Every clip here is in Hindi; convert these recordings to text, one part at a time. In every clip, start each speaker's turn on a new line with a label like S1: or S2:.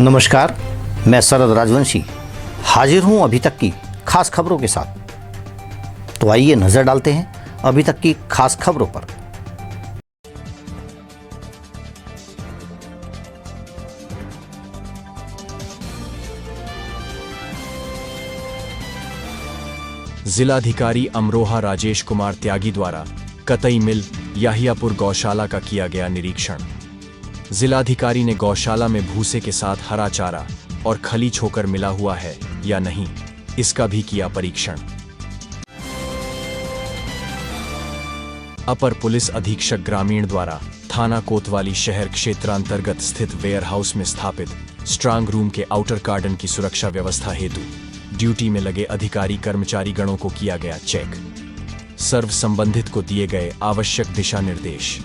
S1: नमस्कार, मैं शरद राजवंशी हाजिर हूं अभी तक की खास खबरों के साथ। तो आइए नजर डालते हैं अभी तक की खास खबरों पर।
S2: जिलाधिकारी अमरोहा राजेश कुमार त्यागी द्वारा कतई मिल याहियापुर गौशाला का किया गया निरीक्षण। जिलाधिकारी ने गौशाला में भूसे के साथ हरा चारा और खलीच होकर मिला हुआ है या नहीं, इसका भी किया परीक्षण। अपर पुलिस अधीक्षक ग्रामीण द्वारा थाना कोतवाली शहर क्षेत्रांतर्गत स्थित वेयर हाउस में स्थापित स्ट्रांग रूम के आउटर गार्डन की सुरक्षा व्यवस्था हेतु ड्यूटी में लगे अधिकारी कर्मचारी गणों को किया गया चेक। सर्व संबंधित को दिए गए आवश्यक दिशा निर्देश।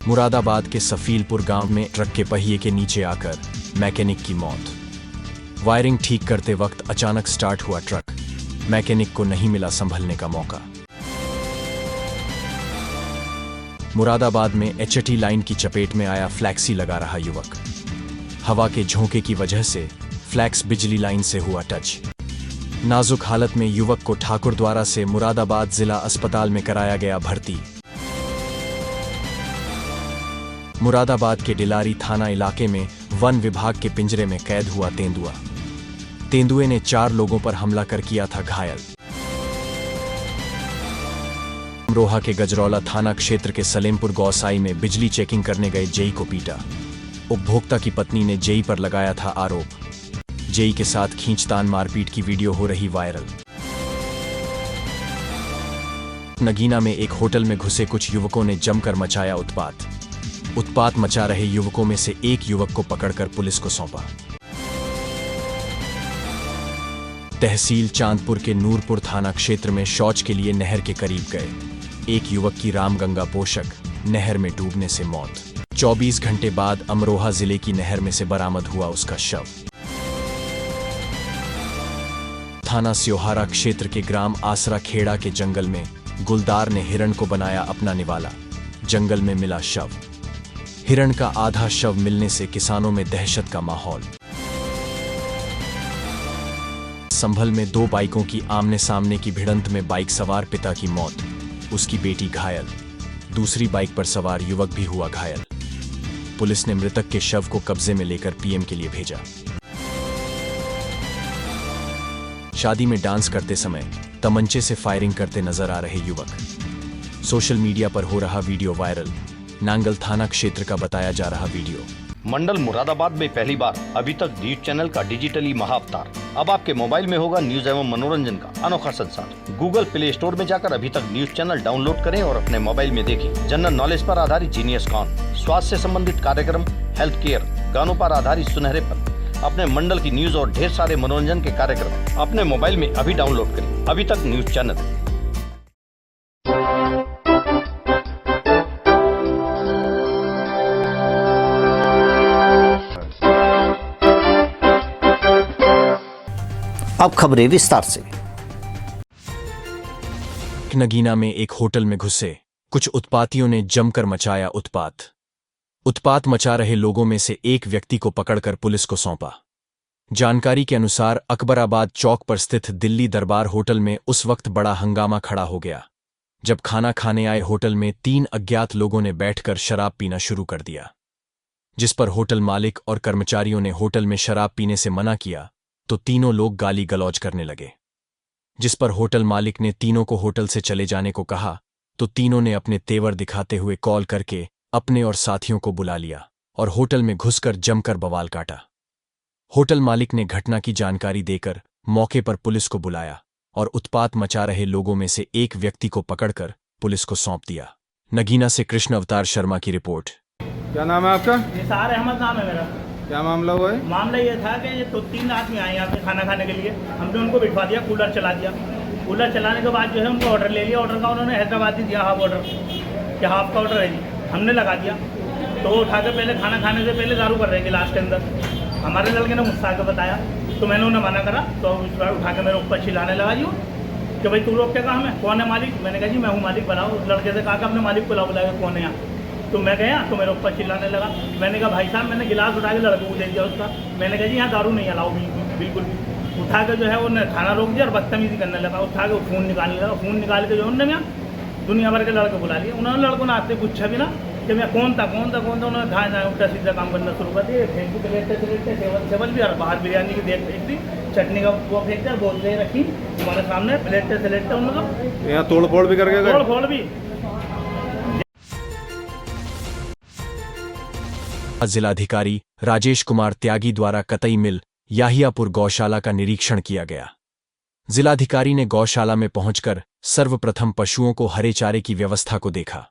S2: मुरादाबाद के सफीलपुर गांव में ट्रक के पहिए के नीचे आकर मैकेनिक की मौत। वायरिंग ठीक करते वक्त अचानक स्टार्ट हुआ ट्रक, मैकेनिक को नहीं मिला संभलने का मौका। मुरादाबाद में एचटी लाइन की चपेट में आया फ्लैक्सी लगा रहा युवक। हवा के झोंके की वजह से फ्लैक्स बिजली लाइन से हुआ टच। नाजुक हालत में युवक को ठाकुरद्वारा से मुरादाबाद जिला अस्पताल में कराया गया भर्ती। मुरादाबाद के डिलारी थाना इलाके में वन विभाग के पिंजरे में कैद हुआ तेंदुआ। तेंदुए ने 4 लोगों पर हमला कर किया था घायल। अमरोहा के गजरौला थाना क्षेत्र के सलेमपुर गौसाई में बिजली चेकिंग करने गए जेई को पीटा। उपभोक्ता की पत्नी ने जेई पर लगाया था आरोप। जेई के साथ खींचतान मारपीट की वीडियो हो रही वायरल। नगीना में एक होटल में घुसे कुछ युवकों ने जमकर मचाया उत्पात। उत्पात मचा रहे युवकों में से एक युवक को पकड़कर पुलिस को सौंपा। तहसील चांदपुर के नूरपुर थाना क्षेत्र में शौच के लिए नहर के करीब गए एक युवक की रामगंगा पोषक नहर में डूबने से मौत। 24 घंटे बाद अमरोहा जिले की नहर में से बरामद हुआ उसका शव। थाना स्योहारा क्षेत्र के ग्राम आसरा खेड़ा के जंगल में गुलदार ने हिरण को बनाया अपना निवाला। जंगल में मिला शव। हिरण का आधा शव मिलने से किसानों में दहशत का माहौल। संभल में 2 बाइकों की आमने सामने की भिड़ंत में बाइक सवार पिता की मौत, उसकी बेटी घायल। दूसरी बाइक पर सवार युवक भी हुआ घायल। पुलिस ने मृतक के शव को कब्जे में लेकर पीएम के लिए भेजा। शादी में डांस करते समय तमंचे से फायरिंग करते नजर आ रहे युवक। सोशल मीडिया पर हो रहा वीडियो वायरल। नांगल थाना क्षेत्र का बताया जा रहा वीडियो।
S1: मंडल मुरादाबाद में पहली बार अभी तक न्यूज चैनल का डिजिटली महाअवतार। अब आपके मोबाइल में होगा न्यूज एवं मनोरंजन का अनोखा संसार। गूगल प्ले स्टोर में जाकर अभी तक न्यूज चैनल डाउनलोड करें और अपने मोबाइल में देखें। जनरल नॉलेज पर आधारित जीनियस कॉन, स्वास्थ्य से संबंधित कार्यक्रम, हेल्थ केयर, गानों पर आधारित सुनहरेपन, अपने मंडल की न्यूज और ढेर सारे मनोरंजन के कार्यक्रम अपने मोबाइल में अभी डाउनलोड करें। अभी तक न्यूज चैनल। अब खबरें विस्तार से।
S2: नगीना में एक होटल में घुसे कुछ उत्पातियों ने जमकर मचाया उत्पात। उत्पात मचा रहे लोगों में से एक व्यक्ति को पकड़कर पुलिस को सौंपा। जानकारी के अनुसार अकबराबाद चौक पर स्थित दिल्ली दरबार होटल में उस वक्त बड़ा हंगामा खड़ा हो गया जब खाना खाने आए होटल में 3 अज्ञात लोगों ने बैठकर शराब पीना शुरू कर दिया, जिस पर होटल मालिक और कर्मचारियों ने होटल में शराब पीने से मना किया तो तीनों लोग गाली गलौज करने लगे, जिस पर होटल मालिक ने तीनों को होटल से चले जाने को कहा तो तीनों ने अपने तेवर दिखाते हुए कॉल करके अपने और साथियों को बुला लिया और होटल में घुसकर जमकर बवाल काटा। होटल मालिक ने घटना की जानकारी देकर मौके पर पुलिस को बुलाया और उत्पात मचा रहे लोगों में से एक व्यक्ति को पकड़कर पुलिस को सौंप दिया। नगीना से कृष्ण अवतार शर्मा की रिपोर्ट।
S3: क्या नाम है आपका?
S4: निसार अहमद नाम है मेरा।
S3: क्या मामला हुआ है?
S4: मामला ये था कि तो 3 आदमी आए यहाँ पे खाना खाने के लिए। हमने उनको बिठवा दिया, कूलर चला दिया। कूलर चलाने के बाद जो है उनको ऑर्डर ले लिया। ऑर्डर का उन्होंने हैदराबादी दिया, हाफ ऑर्डर कि हाफ का ऑर्डर है जी। हमने लगा दिया तो उठा के पहले खाना खाने से पहले दारू कर रहे हैं गिलास के अंदर। हमारे लड़के ने मुझसे आके बताया तो मैंने उन्हें मना करा तो उठा के मेरे ऊपर चिल्लाने लगा जी कि भाई तू लोग क्या काम है, कौन है मालिक? मैंने कहा जी मैं हूँ मालिक, बुलाओ। उस लड़के से कहा कि अपने मालिक को बुलाओ, बुलाया कौन है यहाँ। तो मैं गया तो मेरे ऊपर चिल्लाने लगा। मैंने कहा भाई साहब, मैंने गिलास उठा के लड़के को दे दिया उसका। मैंने कहा जी यहाँ दारू नहीं अलाउ बिल्कुल भी। उठा के जो है उन्होंने थाना रोक दिया और बदतमीजी करने लगा। उठा के फ़ोन निकालने लगा। फ़ोन निकाल के जो उन्होंने यहाँ दुनिया भर के लड़के बुला लिए। उन्होंने लड़कों ने आते पूछा भी ना कि मैं कौन था। उन्होंने खाए जाए उल्टा सीधा काम करना शुरू कर दिए। फेंक के लेटे सेवल भी और बाहर बिरयानी की देख फेंक दी, चटनी का वो फेंक दिया, बोलते रखी हमारे सामने प्लेट से लेटे उन लोग
S3: यहाँ तोड़ फोड़ भी करके गए?
S4: तोड़ फोड़ भी।
S2: जिलाधिकारी राजेश कुमार त्यागी द्वारा कतई मिल याहियापुर गौशाला का निरीक्षण किया गया। जिलाधिकारी ने गौशाला में पहुंचकर सर्वप्रथम पशुओं को हरे चारे की व्यवस्था को देखा।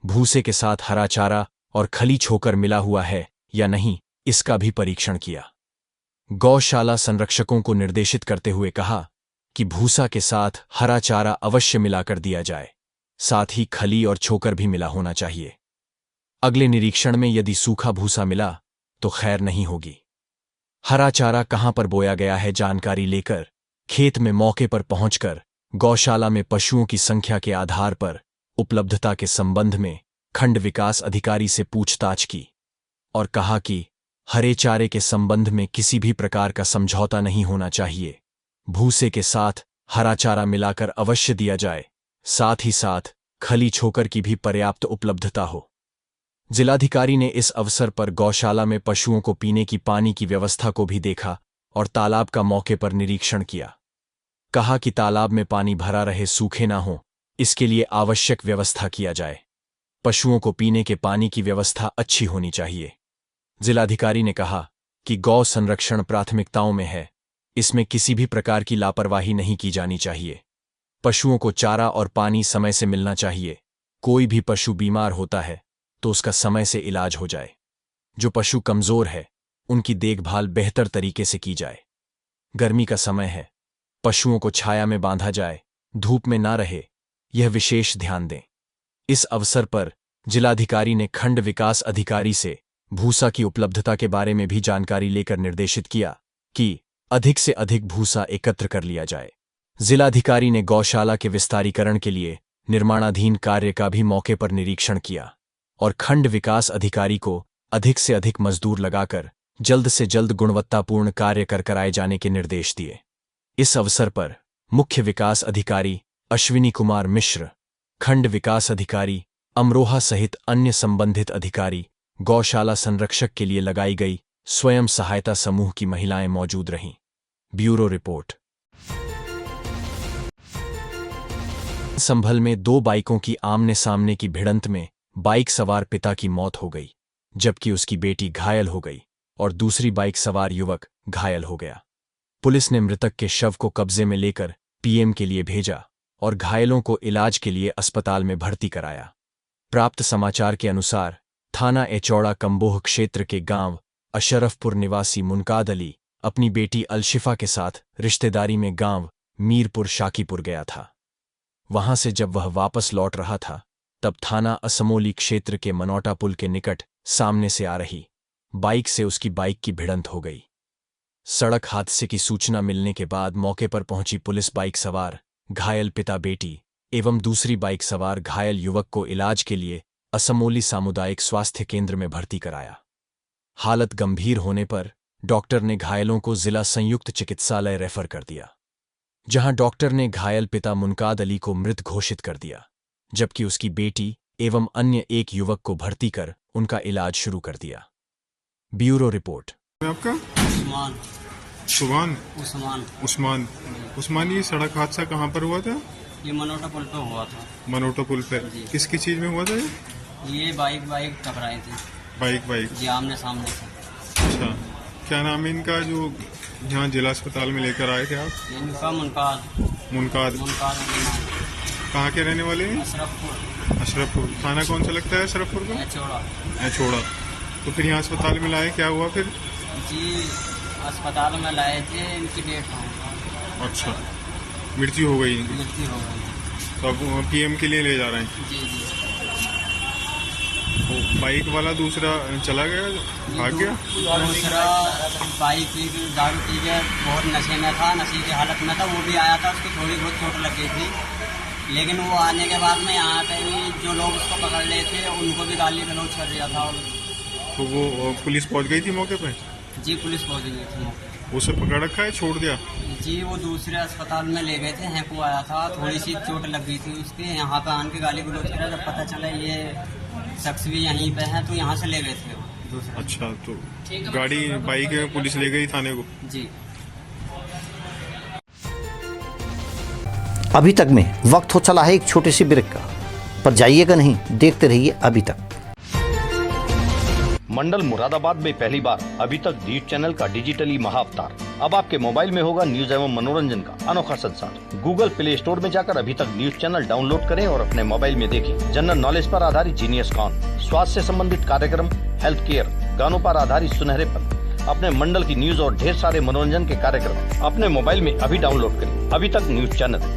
S2: भूसे के साथ हरा चारा और खली छोकर मिला हुआ है या नहीं, इसका भी परीक्षण किया। गौशाला संरक्षकों को निर्देशित करते हुए कहा कि भूसा के साथ हरा चारा अवश्य मिलाकर दिया जाए, साथ ही खली और छोकर भी मिला होना चाहिए। अगले निरीक्षण में यदि सूखा भूसा मिला तो खैर नहीं होगी। हरा चारा कहां पर बोया गया है जानकारी लेकर खेत में मौके पर पहुंचकर गौशाला में पशुओं की संख्या के आधार पर उपलब्धता के संबंध में खंड विकास अधिकारी से पूछताछ की और कहा कि हरे चारे के संबंध में किसी भी प्रकार का समझौता नहीं होना चाहिए। भूसे के साथ हरा चारा मिलाकर अवश्य दिया जाए, साथ ही साथ खली छोकर की भी पर्याप्त उपलब्धता हो। जिलाधिकारी ने इस अवसर पर गौशाला में पशुओं को पीने की पानी की व्यवस्था को भी देखा और तालाब का मौके पर निरीक्षण किया। कहा कि तालाब में पानी भरा रहे, सूखे ना हो, इसके लिए आवश्यक व्यवस्था किया जाए। पशुओं को पीने के पानी की व्यवस्था अच्छी होनी चाहिए। जिलाधिकारी ने कहा कि गौ संरक्षण प्राथमिकताओं में है, इसमें किसी भी प्रकार की लापरवाही नहीं की जानी चाहिए। पशुओं को चारा और पानी समय से मिलना चाहिए। कोई भी पशु बीमार होता है तो उसका समय से इलाज हो जाए। जो पशु कमजोर है उनकी देखभाल बेहतर तरीके से की जाए। गर्मी का समय है, पशुओं को छाया में बांधा जाए, धूप में ना रहे, यह विशेष ध्यान दें। इस अवसर पर जिलाधिकारी ने खंड विकास अधिकारी से भूसा की उपलब्धता के बारे में भी जानकारी लेकर निर्देशित किया कि अधिक से अधिक भूसा एकत्र कर लिया जाए। जिलाधिकारी ने गौशाला के विस्तारीकरण के लिए निर्माणाधीन कार्य का भी मौके पर निरीक्षण किया और खंड विकास अधिकारी को अधिक से अधिक मजदूर लगाकर जल्द से जल्द गुणवत्तापूर्ण कार्य कराए जाने के निर्देश दिए। इस अवसर पर मुख्य विकास अधिकारी अश्विनी कुमार मिश्र, खंड विकास अधिकारी अमरोहा सहित अन्य संबंधित अधिकारी, गौशाला संरक्षक के लिए लगाई गई स्वयं सहायता समूह की महिलाएं मौजूद रहीं। Bureau report. संभल में 2 बाइकों की आमने सामने की भिड़ंत में बाइक सवार पिता की मौत हो गई, जबकि उसकी बेटी घायल हो गई और दूसरी बाइक सवार युवक घायल हो गया। पुलिस ने मृतक के शव को कब्जे में लेकर पीएम के लिए भेजा और घायलों को इलाज के लिए अस्पताल में भर्ती कराया। प्राप्त समाचार के अनुसार थाना एचौड़ा कंबोह क्षेत्र के गांव अशरफपुर निवासी मुनकाद अली अपनी बेटी अलशिफा के साथ रिश्तेदारी में गांव मीरपुर शाकीपुर गया था। वहां से जब वह वापस लौट रहा था तब थाना असमोली क्षेत्र के मनौटा पुल के निकट सामने से आ रही बाइक से उसकी बाइक की भिड़ंत हो गई। सड़क हादसे की सूचना मिलने के बाद मौके पर पहुंची पुलिस बाइक सवार घायल पिता बेटी एवं दूसरी बाइक सवार घायल युवक को इलाज के लिए असमोली सामुदायिक स्वास्थ्य केंद्र में भर्ती कराया। हालत गंभीर होने पर डॉक्टर ने घायलों को जिला संयुक्त चिकित्सालय रेफर कर दिया, जहां डॉक्टर ने घायल पिता मुनकाद अली को मृत घोषित कर दिया, जबकि उसकी बेटी एवं अन्य एक युवक को भर्ती कर उनका इलाज शुरू कर दिया। Bureau report.
S3: आपका
S5: उस्मान
S3: सुभान
S5: उस्मान
S3: उस्मान उस्मान, ये सड़क हादसा कहाँ पर हुआ था?
S5: ये मनोटा पुल पे हुआ था।
S3: मनोटा पुल पे
S5: जी।
S3: किसकी चीज में हुआ था
S5: ये बाइक टकराई थी।
S3: बाइक
S5: जी आमने सामने से।
S3: अच्छा, क्या नाम है इनका जो यहाँ जिला अस्पताल में लेकर आए थे आप?
S5: इनका मुनकाद
S3: मुनकाद। कहाँ के रहने वाले हैं?
S5: अशरफपुर
S3: अशरफपुर। थाना कौन सा लगता है अशरफपुर को?
S5: एचौड़ा।
S3: छोड़ा। तो फिर यहाँ अस्पताल में लाए, क्या हुआ फिर?
S5: जी अस्पताल में लाए थे, इनकी डेट हो
S3: अच्छा, मृत्यु हो गई इनकी।
S5: मृत्यु हो गई।
S3: तो अब पीएम के लिए ले जा रहे हैं।
S5: जी जी।
S3: तो बाइक वाला दूसरा चला गया, भाग गया?
S5: दूसरा बाइक की दारू पी के बहुत नशे में था, नशे की हालत में था, वो भी आया था। उसको थोड़ी बहुत चोट लग गई थी, लेकिन वो आने के बाद में यहाँ पे भी जो लोग उसको पकड़ रहे थे उनको भी गाली गलौज कर दिया था।
S3: तो वो पुलिस पहुंच गई थी मौके पे?
S5: जी पुलिस पहुँच गई थी।
S3: उसे पकड़ रखा है, छोड़ दिया?
S5: जी वो दूसरे अस्पताल में ले गए थे, हैंकू आया था, थोड़ी सी चोट लग गई थी उसके, यहाँ पे आन के गाली गलौज करा। जब पता चला ये शख्स भी यहीं पे है तो यहाँ से ले गए थे वो दूसरा।
S3: अच्छा, तो गाड़ी बाइक में पुलिस ले गई थाने को?
S5: जी।
S6: अभी तक में वक्त हो चला है एक छोटे से ब्रेक का, पर जाइएगा नहीं, देखते रहिए अभी तक।
S1: मंडल मुरादाबाद में पहली बार अभी तक न्यूज चैनल का डिजिटली महाअवतार। अब आपके मोबाइल में होगा न्यूज एवं मनोरंजन का अनोखा संसार। गूगल प्ले स्टोर में जाकर अभी तक न्यूज चैनल डाउनलोड करें और अपने मोबाइल में देखें जनरल नॉलेज पर आधारित जीनियस कॉन, स्वास्थ्य से संबंधित कार्यक्रम, हेल्थ केयर, गानों पर आधारित सुनहरे पल, अपने मंडल की न्यूज और ढेर सारे मनोरंजन के कार्यक्रम अपने मोबाइल में अभी डाउनलोड करें अभी तक न्यूज चैनल।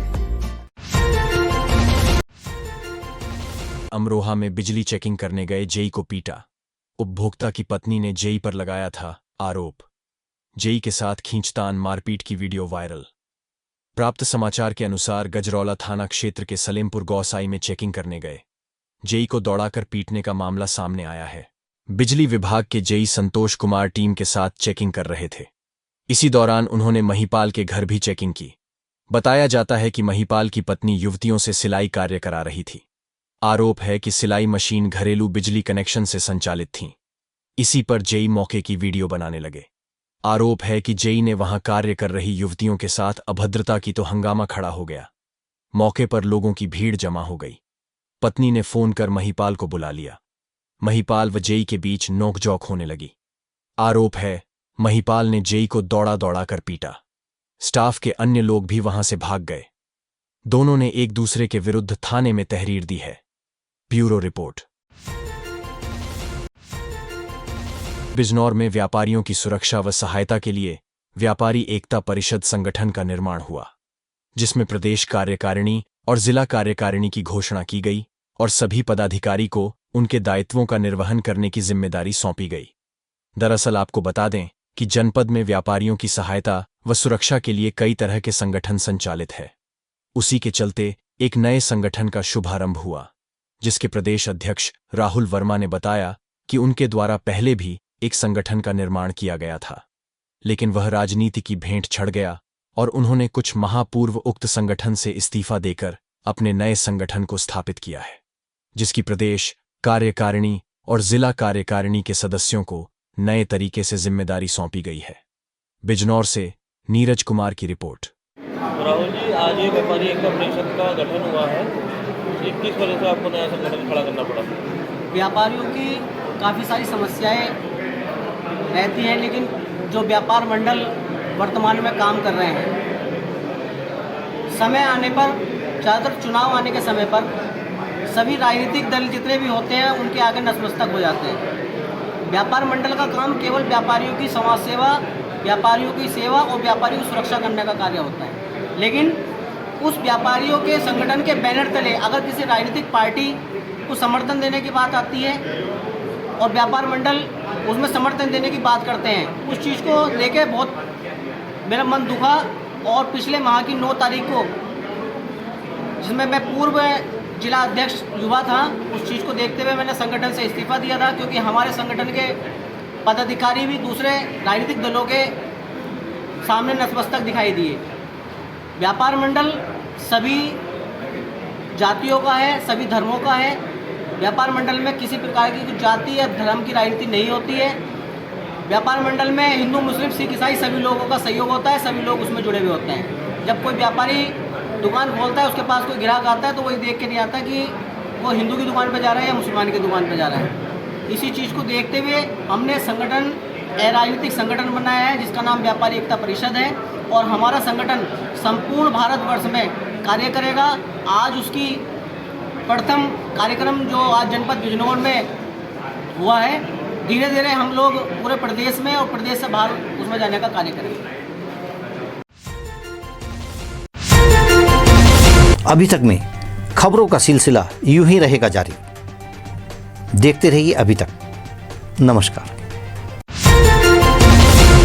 S2: अमरोहा में बिजली चेकिंग करने गए जेई को पीटा। उपभोक्ता की पत्नी ने जेई पर लगाया था आरोप। जेई के साथ खींचतान मारपीट की वीडियो वायरल। प्राप्त समाचार के अनुसार गजरौला थाना क्षेत्र के सलेमपुर गौसाई में चेकिंग करने गए जेई को दौड़ाकर पीटने का मामला सामने आया है। बिजली विभाग के जेई संतोष कुमार टीम के साथ चेकिंग कर रहे थे। इसी दौरान उन्होंने महिपाल के घर भी चेकिंग की। बताया जाता है कि महिपाल की पत्नी युवतियों से सिलाई कार्य करा रही थी। आरोप है कि सिलाई मशीन घरेलू बिजली कनेक्शन से संचालित थी। इसी पर जेई मौके की वीडियो बनाने लगे। आरोप है कि जेई ने वहां कार्य कर रही युवतियों के साथ अभद्रता की तो हंगामा खड़ा हो गया। मौके पर लोगों की भीड़ जमा हो गई। पत्नी ने फोन कर महिपाल को बुला लिया। महिपाल व जेई के बीच नोकझोंक होने लगी। आरोप है महिपाल ने जेई को दौड़ा दौड़ा कर पीटा। स्टाफ के अन्य लोग भी वहां से भाग गए। दोनों ने एक दूसरे के विरुद्ध थाने में तहरीर दी है। Bureau report. बिजनौर में व्यापारियों की सुरक्षा व सहायता के लिए व्यापारी एकता परिषद संगठन का निर्माण हुआ, जिसमें प्रदेश कार्यकारिणी और जिला कार्यकारिणी की घोषणा की गई और सभी पदाधिकारी को उनके दायित्वों का निर्वहन करने की जिम्मेदारी सौंपी गई। दरअसल आपको बता दें कि जनपद में व्यापारियों की सहायता व सुरक्षा के लिए कई तरह के संगठन संचालित है। उसी के चलते एक नए संगठन का शुभारंभ हुआ, जिसके प्रदेश अध्यक्ष राहुल वर्मा ने बताया कि उनके द्वारा पहले भी एक संगठन का निर्माण किया गया था, लेकिन वह राजनीति की भेंट चढ़ गया और उन्होंने कुछ माह पूर्व उक्त संगठन से इस्तीफा देकर अपने नए संगठन को स्थापित किया है, जिसकी प्रदेश कार्यकारिणी और जिला कार्यकारिणी के सदस्यों को नए तरीके से जिम्मेदारी सौंपी गई है। बिजनौर से नीरज कुमार की रिपोर्ट।
S7: राहुल जी, आज ये व्यापारी एकता परिषद का गठन हुआ है, किस वजह से आपको नया संगठन खड़ा करना पड़ा?
S8: व्यापारियों की काफ़ी सारी समस्याएं रहती हैं, लेकिन जो व्यापार मंडल वर्तमान में काम कर रहे हैं, समय आने पर, ज़्यादातर चुनाव आने के समय पर सभी राजनीतिक दल जितने भी होते हैं उनके आगे नतमस्तक हो जाते हैं। व्यापार मंडल का काम केवल व्यापारियों की समाज सेवा, व्यापारियों की सेवा और व्यापारियों की सुरक्षा करने का कार्य होता है। लेकिन उस व्यापारियों के संगठन के बैनर तले अगर किसी राजनीतिक पार्टी को समर्थन देने की बात आती है और व्यापार मंडल उसमें समर्थन देने की बात करते हैं, उस चीज़ को लेके बहुत मेरा मन दुखा। और पिछले माह की 9 तारीख को, जिसमें मैं पूर्व जिला अध्यक्ष युवा था, उस चीज़ को देखते हुए मैंने संगठन से इस्तीफा दिया था, क्योंकि हमारे संगठन के पदाधिकारी भी दूसरे राजनीतिक दलों के सामने नतमस्तक दिखाई दिए। व्यापार मंडल सभी जातियों का है, सभी धर्मों का है। व्यापार मंडल में किसी प्रकार की जाति या धर्म की राजनीति नहीं होती है। व्यापार मंडल में हिंदू, मुस्लिम, सिख, ईसाई सभी लोगों का सहयोग होता है, सभी लोग उसमें जुड़े हुए होते हैं। जब कोई व्यापारी दुकान खोलता है, उसके पास कोई ग्राहक आता है तो वही देख के नहीं आता कि वो हिंदू की दुकान पर जा रहा है या मुसलमान की दुकान पर जा रहा है। इसी चीज़ को देखते हुए हमने संगठन, राजनीतिक संगठन बनाया है, जिसका नाम व्यापारी एकता परिषद है, और हमारा संगठन संपूर्ण भारतवर्ष में कार्य करेगा। आज उसकी प्रथम कार्यक्रम जो आज जनपद बिजनौर में हुआ है, धीरे धीरे हम लोग पूरे प्रदेश में और प्रदेश से बाहर उसमें जाने का कार्य करेंगे।
S6: अभी तक में खबरों का सिलसिला यूं ही रहेगा जारी। देखते रहिए अभी तक। नमस्कार।